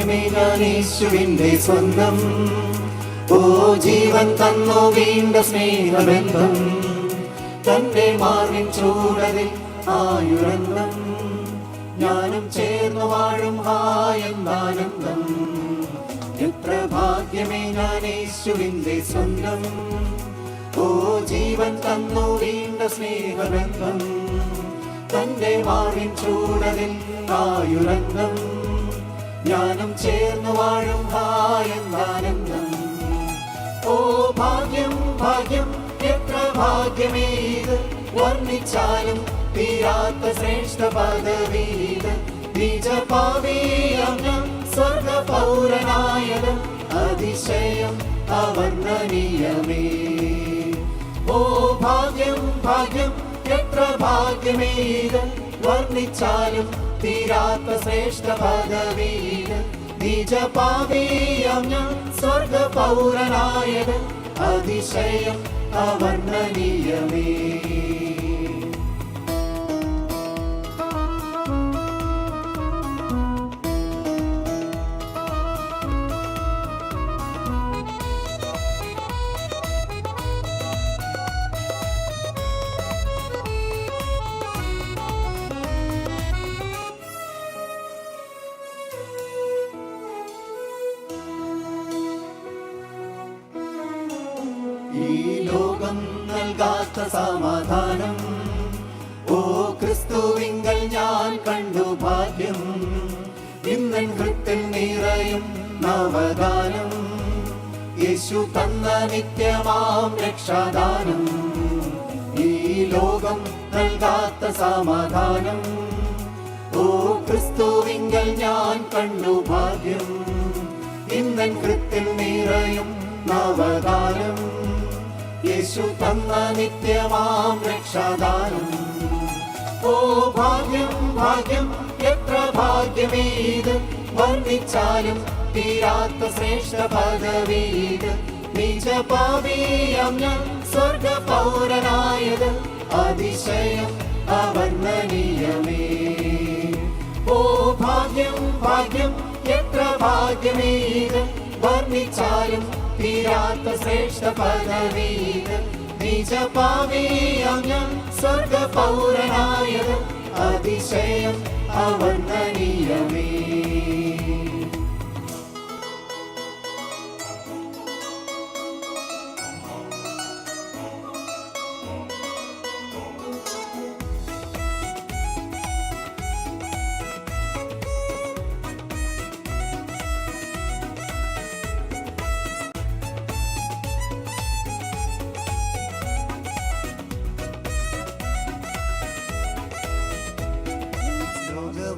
ഭാഗ്യമേ ഞാൻ യേശുവിന്റെ സ്വന്തം. ഓ ജീവൻ തന്നു വീണ്ട സ്നേഹബന്ധം, തന്റെ മാർവിൻ ചൂടതിൽ ആയുരന്തം, ഞാനും ചേർന്നു വാഴും ഹായെന്നാനന്ദം. എത്ര ഭാഗ്യമേ ഞാൻ യേശുവിന്റെ സ്വന്തം. ഓ ജീവൻ തന്നു വീണ്ട സ്നേഹബന്ധം, തന്റെ മാറിൻ ചൂടതിൽ ആയുരന്തം, ഞാനും ചേർന്നു വാഴും ഹായെന്നാനന്ദം. ഓ ഭാഗ്യം ഭാഗ്യം എത്ര ഭാഗ്യമേത്, വർണ്ണിച്ചാലും തീരാത്ത ശ്രേഷ്ഠ പദവീത്. നിജപാപിയാം ഞാൻ സ്വർഗ പൗരനായത്, അതിശയം അവർണ്ണനീയമേ. ഓ ഭാഗ്യം ഭാഗ്യം എത്ര ഭാഗ്യമേത്, വർണ്ണിച്ചാലും തീരാത്ത ശ്രേഷ്ഠ പദവീത്. നിജപാപിയാം ഞാൻ സ്വർഗ പൗരനായത്, അതിശയം അവർണ്ണനീയമേ. ഈ ലോകം നൽകാത്ത സമാധാനം, ഓ ക്രിസ്തുവിങ്കൽ ഞാൻ കണ്ടു ഭാഗ്യം. ഇന്നൻ ഹൃത്തിൽ നിറയും നവദാനം, യേശു തന്ന നിത്യമാം രക്ഷാദാനം. ഈ ലോകം നൽകാത്ത സമാധാനം, ഓ ക്രിസ്തുവിങ്കൽ ഞാൻ കണ്ടു ഭാഗ്യം. ഇന്നൻ ഹൃത്തിൽ നിറയും നവദാനം, യേശു തന്ന നിത്യമാം രക്ഷാദാനം. ഓ ഭാഗ്യം ഭാഗ്യം എത്ര ഭാഗ്യമേത്, വർണ്ണിച്ചാലും തീരാത്ത ശ്രേഷ്ഠ പദവീത്. നിജപാപിയാം ഞാൻ സ്വർഗ പൗരനായത്, അതിശയം അവർണ്ണനീയമേ. ഓ ഭാഗ്യം ഭാഗ്യം എത്ര ഭാഗ്യമേത്, വർണ്ണിച്ചാലും തീരാത്ത ശ്രേഷ്ഠ പദവീത്. നിജപാപിയാം ഞാൻ സ്വർഗ പൗരനായത്, അതിശയം അവർണ്ണനീയമേ.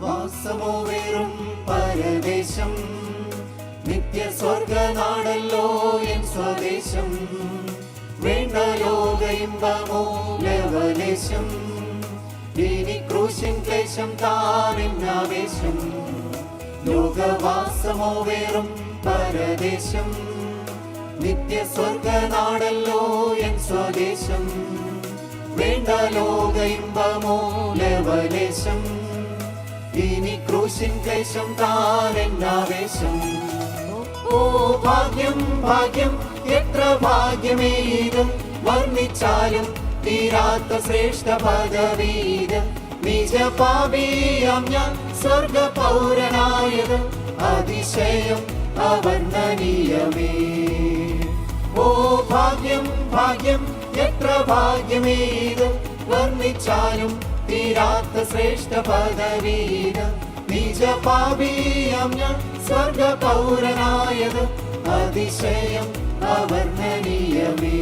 വാസമോ വെറും പരദേശം, നിത്യ സ്വർഗനാടല്ലോ എൻ സ്വദേശം. വേണ്ട ലോക ഇമ്പമോ ലവലേശം, ഇനി ക്രൂശിൻ ക്ലേശം താനെന്നാവേശം. ലോകവാസമോ വെറും പരദേശം, നിത്യ സ്വർഗനാടല്ലോ എൻ സ്വദേശം. വേണ്ട ലോക ഇമ്പമോ ലവലേശം, ഇനി ക്രൂശിൻ ക്ലേശം താനെന്നാവേശം. ഓ ഭാഗ്യം ഭാഗ്യം എത്ര ഭാഗ്യമേത്, വർണ്ണിച്ചാലും തീരാത്ത ശ്രേഷ്ഠ പദവീത്. നിജപാപിയാം ഞാൻ സ്വർഗ പൗരനായത്, അതിശയം അവർണ്ണനീയമേ. ഓ ഭാഗ്യം ഭാഗ്യം എത്ര ഭാഗ്യമേത്, വർണ്ണിച്ചാലും തീരാത്ത ശ്രേഷ്ഠ പദവീത്. നിജപാപിയാം ഞാൻ സ്വർഗ പൗരനായത്, അതിശയം അവർണ്ണനീയമേ.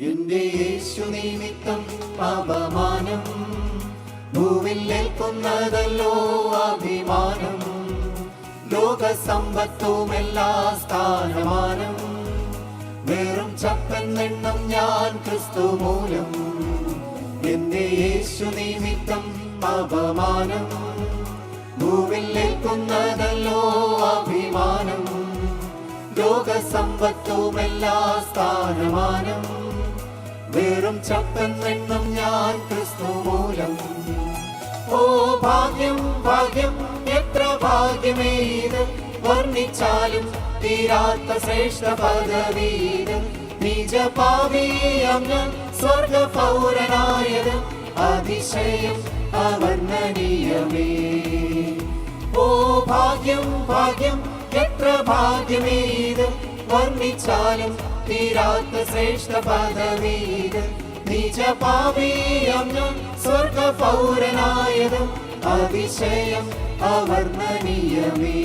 എന്റെ യേശു നിമിത്തം അപമാനം, ഭൂവിൽ ഏൽക്കുന്നതല്ലോ അഭിമാനം, ലോകസമ്പത്തുമെല്ലാ സ്ഥാനമാനം. വെറും ചപ്പെന്നെണ്ണം ഞാൻ ക്രിസ്തു മൂലം, എന്റെ യേശു നിമിത്തം അപമാനം. ഭൂവിൽ ഏൽക്കുന്നതല്ലോ അഭിമാനം, ലോകസമ്പത്തുമെല്ലാ സ്ഥാനമാനം. വെറും ചപ്പെന്നെണ്ണം ഞാൻ ക്രിസ്തു മൂലം. ഓ ഭാഗ്യം ഭാഗ്യം എത്ര ഭാഗ്യമേത്, വർണ്ണിച്ചാലും തീരാത്ത ശ്രേഷ്ഠ പദവീത്. നിജപാപിയാം ഞാൻ സ്വർഗ പൗരനായത്, അതിശയം അവർണ്ണനീയമേ. ഓ ഭാഗ്യം ഭാഗ്യം എത്ര ഭാഗ്യമേത്, വർണ്ണിച്ചാലും തീരാത്ത ശ്രേഷ്ഠ പദവീത്. നിജപാപിയാം ഞാൻ സ്വർഗ പൗരനായത്, അതിശയം അവർണ്ണനീയമേ.